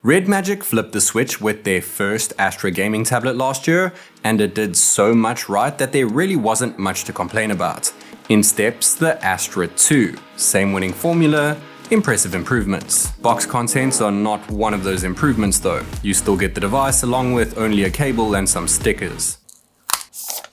REDMAGIC flipped the switch with their first Astra gaming tablet last year, and it did so much right that there really wasn't much to complain about. In steps the Astra 2, same winning formula, impressive improvements. Box contents are not one of those improvements though. You still get the device along with only a cable and some stickers.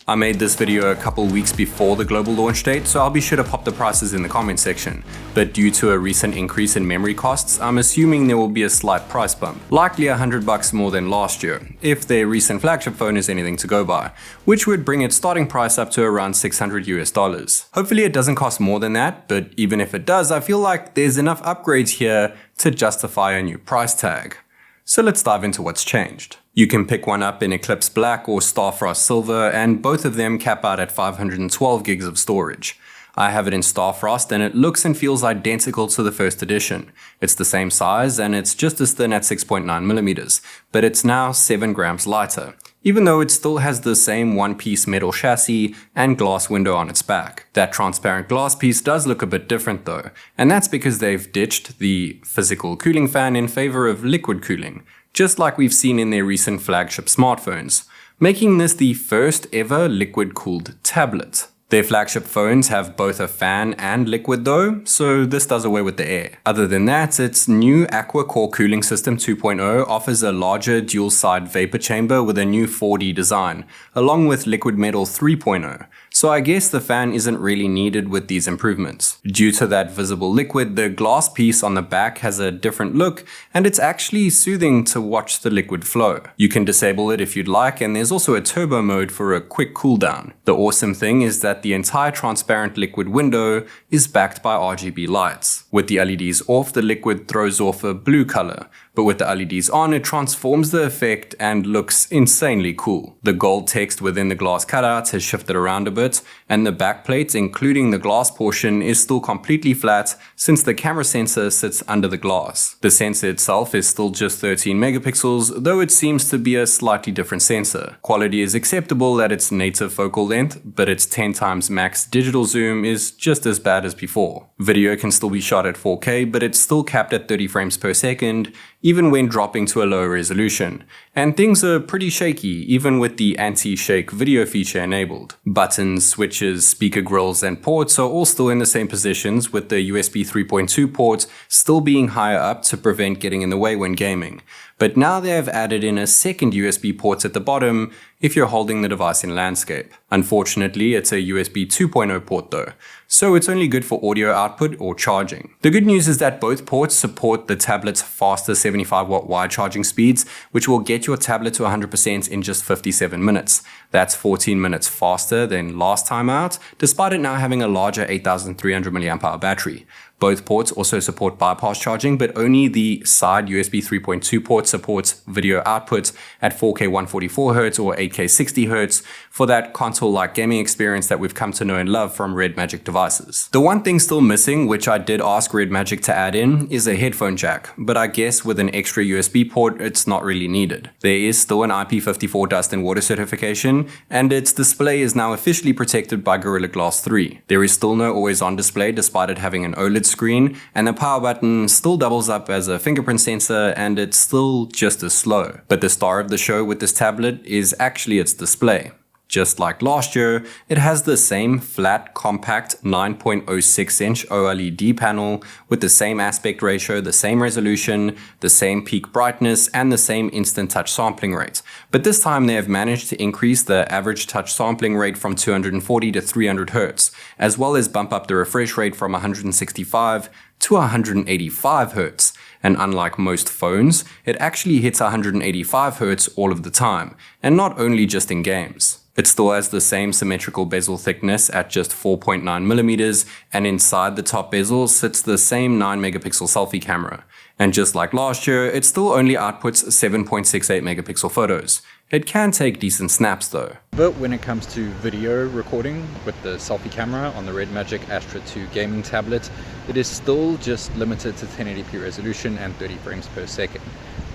I made this video a couple weeks before the global launch date, so I'll be sure to pop the prices in the comment section. But due to a recent increase in memory costs, I'm assuming there will be a slight price bump. Likely $100 more than last year, if their recent flagship phone is anything to go by, which would bring its starting price up to around $600 US. Hopefully it doesn't cost more than that, but even if it does, I feel like there's enough upgrades here to justify a new price tag. So let's dive into what's changed. You can pick one up in Eclipse Black or Starfrost Silver, and both of them cap out at 512 gigs of storage. I have it in Starfrost and it looks and feels identical to the first edition. It's the same size and it's just as thin at 6.9mm, but it's now 7 grams lighter, even though it still has the same one-piece metal chassis and glass window on its back. That transparent glass piece does look a bit different though, and that's because they've ditched the physical cooling fan in favor of liquid cooling, just like we've seen in their recent flagship smartphones, making this the first ever liquid-cooled tablet. Their flagship phones have both a fan and liquid though, so this does away with the air. Other than that, its new Aqua Core Cooling System 2.0 offers a larger dual-side vapor chamber with a new 4D design, along with Liquid Metal 3.0. So I guess the fan isn't really needed with these improvements. Due to that visible liquid, the glass piece on the back has a different look, and it's actually soothing to watch the liquid flow. You can disable it if you'd like, and there's also a turbo mode for a quick cool down. The awesome thing is that the entire transparent liquid window is backed by RGB lights. With the LEDs off, the liquid throws off a blue color, but with the LEDs on, it transforms the effect and looks insanely cool. The gold text within the glass cutouts has shifted around a bit, and the backplate, including the glass portion, is still completely flat since the camera sensor sits under the glass. The sensor itself is still just 13 megapixels, though it seems to be a slightly different sensor. Quality is acceptable at its native focal length, but its 10 times max digital zoom is just as bad as before. Video can still be shot at 4K, but it's still capped at 30 frames per second, even when dropping to a lower resolution. And things are pretty shaky, even with the anti-shake video feature enabled. Buttons, switches, speaker grills, and ports are all still in the same positions, with the USB 3.2 port still being higher up to prevent getting in the way when gaming. But now they have added in a second USB port at the bottom if you're holding the device in landscape. Unfortunately, it's a USB 2.0 port though, so it's only good for audio output or charging. The good news is that both ports support the tablet's faster 75-watt wide charging speeds, which will get your tablet to 100% in just 57 minutes. That's 14 minutes faster than last time out, despite it now having a larger 8300 mAh battery. Both ports also support bypass charging, but only the side USB 3.2 port supports video output at 4K 144Hz or 8K 60Hz for that console-like gaming experience that we've come to know and love from REDMAGIC devices. The one thing still missing, which I did ask REDMAGIC to add in, is a headphone jack, but I guess with an extra USB port, it's not really needed. There is still an IP54 dust and water certification, and its display is now officially protected by Gorilla Glass 3. There is still no always-on display despite it having an OLED screen, and the power button still doubles up as a fingerprint sensor, and it's still just as slow. But the star of the show with this tablet is actually its display. Just like last year, it has the same flat, compact 9.06-inch OLED panel with the same aspect ratio, the same resolution, the same peak brightness, and the same instant touch sampling rate. But this time they have managed to increase the average touch sampling rate from 240 to 300 Hz, as well as bump up the refresh rate from 165 to 185 Hz. And unlike most phones, it actually hits 185 Hz all of the time, and not only just in games. It still has the same symmetrical bezel thickness at just 4.9mm, and inside the top bezel sits the same 9 megapixel selfie camera. And just like last year, it still only outputs 7.68 megapixel photos. It can take decent snaps though. But when it comes to video recording with the selfie camera on the REDMAGIC Astra 2 gaming tablet, it is still just limited to 1080p resolution and 30 frames per second.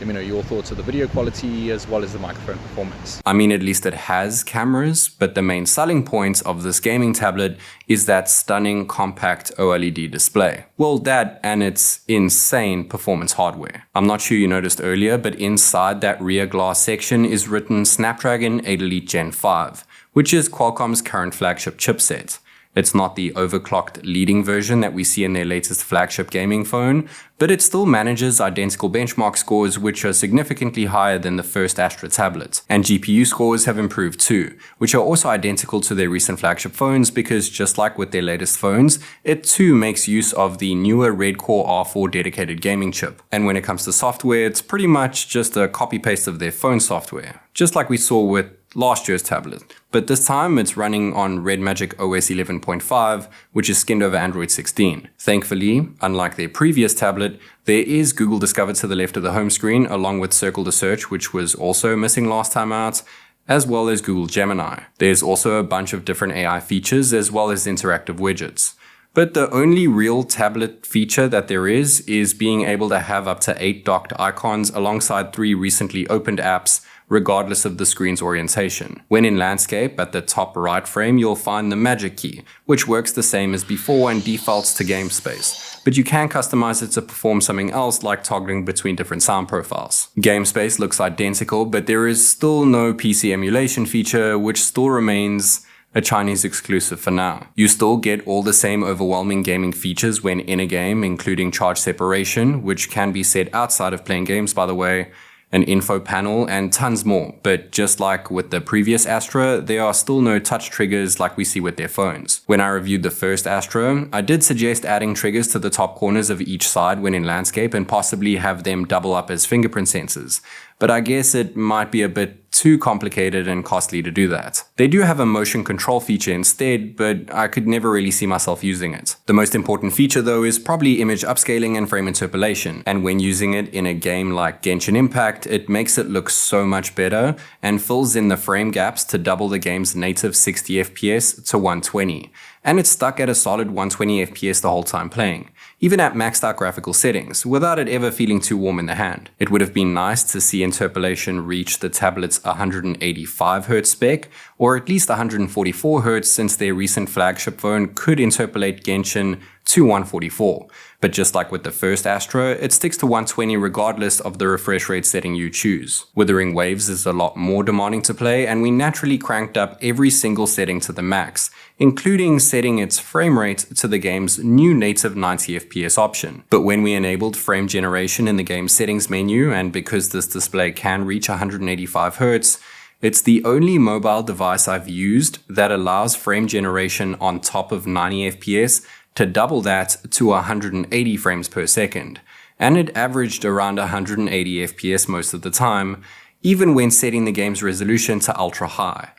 Let me know your thoughts of the video quality as well as the microphone performance. I mean, at least it has cameras, but the main selling point of this gaming tablet is that stunning compact OLED display. Well, that and its insane performance hardware. I'm not sure you noticed earlier, but inside that rear glass section is written Snapdragon 8 Elite Gen 5, which is Qualcomm's current flagship chipset. It's not the overclocked leading version that we see in their latest flagship gaming phone, but it still manages identical benchmark scores which are significantly higher than the first Astra tablet. And GPU scores have improved too, which are also identical to their recent flagship phones because just like with their latest phones, it too makes use of the newer Red Core R4 dedicated gaming chip. And when it comes to software, it's pretty much just a copy-paste of their phone software, just like we saw with last year's tablet, but this time it's running on REDMAGIC OS 11.5, which is skinned over Android 16. Thankfully, unlike their previous tablet, there is Google Discover to the left of the home screen, along with Circle to Search, which was also missing last time out, as well as Google Gemini. There's also a bunch of different AI features, as well as interactive widgets. But the only real tablet feature that there is being able to have up to 8 docked icons alongside 3 recently opened apps, regardless of the screen's orientation. When in landscape, at the top right frame, you'll find the magic key, which works the same as before and defaults to game space. But you can customize it to perform something else like toggling between different sound profiles. Game space looks identical, but there is still no PC emulation feature, which still remains a Chinese exclusive for now. You still get all the same overwhelming gaming features when in a game, including charge separation, which can be set outside of playing games by the way, an info panel, and tons more. But just like with the previous Astra, there are still no touch triggers like we see with their phones. When I reviewed the first Astra, I did suggest adding triggers to the top corners of each side when in landscape and possibly have them double up as fingerprint sensors. But I guess it might be a bit too complicated and costly to do that. They do have a motion control feature instead, but I could never really see myself using it. The most important feature though is probably image upscaling and frame interpolation, and when using it in a game like Genshin Impact, it makes it look so much better and fills in the frame gaps to double the game's native 60 FPS to 120. And it's stuck at a solid 120 FPS the whole time playing, even at maxed out graphical settings, without it ever feeling too warm in the hand. It would have been nice to see interpolation reach the tablet's 185Hz spec, or at least 144Hz since their recent flagship phone could interpolate Genshin to 144. But just like with the first Astra, it sticks to 120 regardless of the refresh rate setting you choose. Wuthering Waves is a lot more demanding to play, and we naturally cranked up every single setting to the max, including setting its frame rate to the game's new native 90 FPS option. But when we enabled frame generation in the game's settings menu, and because this display can reach 185Hz, it's the only mobile device I've used that allows frame generation on top of 90 FPS to double that to 180 frames per second. And it averaged around 180 FPS most of the time, even when setting the game's resolution to ultra high.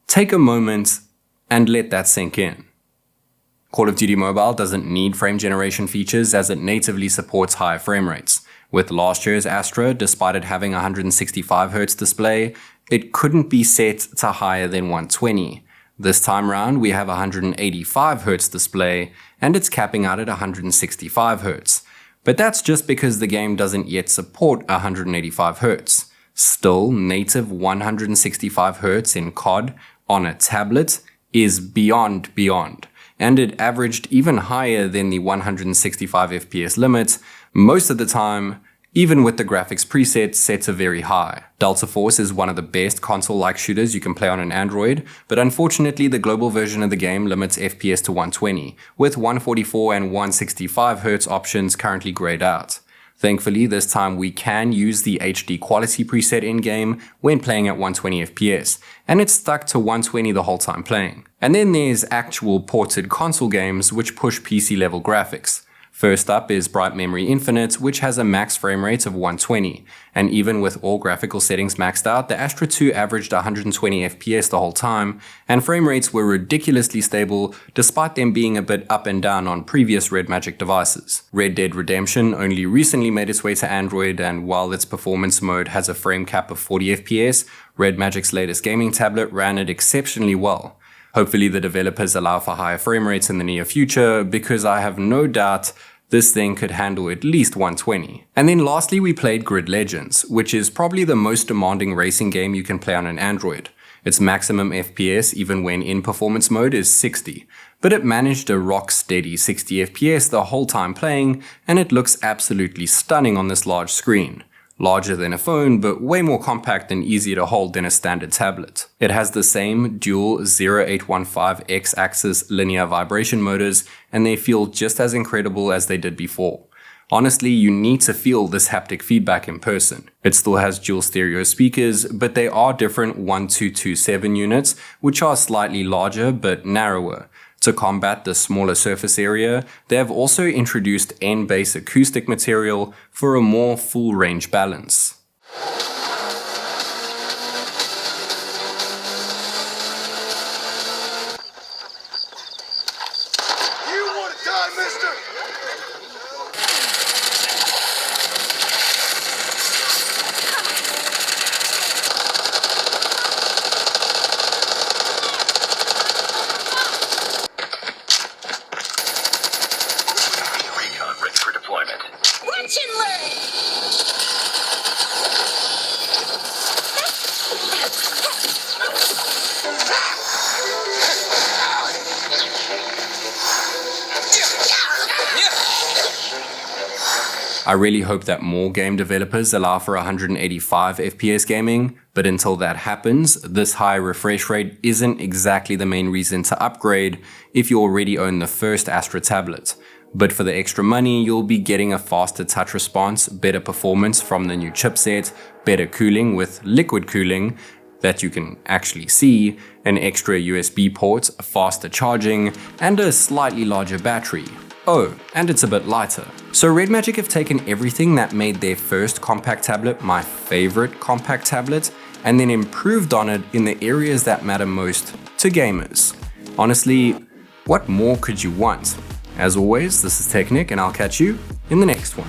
Take a moment and let that sink in. Call of Duty Mobile doesn't need frame generation features as it natively supports higher frame rates. With last year's Astra, despite it having a 165Hz display, it couldn't be set to higher than 120. This time round, we have a 185Hz display, and it's capping out at 165Hz. But that's just because the game doesn't yet support 185Hz. Still, native 165Hz in COD on a tablet is beyond, and it averaged even higher than the 165 FPS limit most of the time, even with the graphics preset set to very high. Delta Force is one of the best console-like shooters you can play on an Android, but unfortunately the global version of the game limits FPS to 120, with 144 and 165Hz options currently grayed out. Thankfully, this time we can use the HD quality preset in-game when playing at 120 FPS, and it's stuck to 120 the whole time playing. And then there's actual ported console games which push PC level graphics. First up is Bright Memory Infinite, which has a max frame rate of 120, and even with all graphical settings maxed out, the Astra 2 averaged 120 FPS the whole time, and frame rates were ridiculously stable despite them being a bit up and down on previous REDMAGIC devices. Red Dead Redemption only recently made its way to Android, and while its performance mode has a frame cap of 40 FPS, REDMAGIC's latest gaming tablet ran it exceptionally well. Hopefully the developers allow for higher frame rates in the near future, because I have no doubt This thing could handle at least 120. And then lastly, we played Grid Legends, which is probably the most demanding racing game you can play on an Android. Its maximum FPS, even when in performance mode, is 60, but it managed a rock steady 60 FPS the whole time playing, and it looks absolutely stunning on this large screen. Larger than a phone, but way more compact and easier to hold than a standard tablet. It has the same dual 0815 X-axis linear vibration motors, and they feel just as incredible as they did before. Honestly, you need to feel this haptic feedback in person. It still has dual stereo speakers, but they are different 1227 units, which are slightly larger but narrower. To combat the smaller surface area, they have also introduced N-base acoustic material for a more full range balance. You want to die, mister? I really hope that more game developers allow for 185 FPS gaming, but until that happens, this high refresh rate isn't exactly the main reason to upgrade if you already own the first Astra tablet. But for the extra money, you'll be getting a faster touch response, better performance from the new chipset, better cooling with liquid cooling that you can actually see, an extra USB port, faster charging, and a slightly larger battery. Oh, and it's a bit lighter. So REDMAGIC have taken everything that made their first compact tablet my favorite compact tablet, and then improved on it in the areas that matter most to gamers. Honestly, what more could you want? As always, this is TechNick, and I'll catch you in the next one.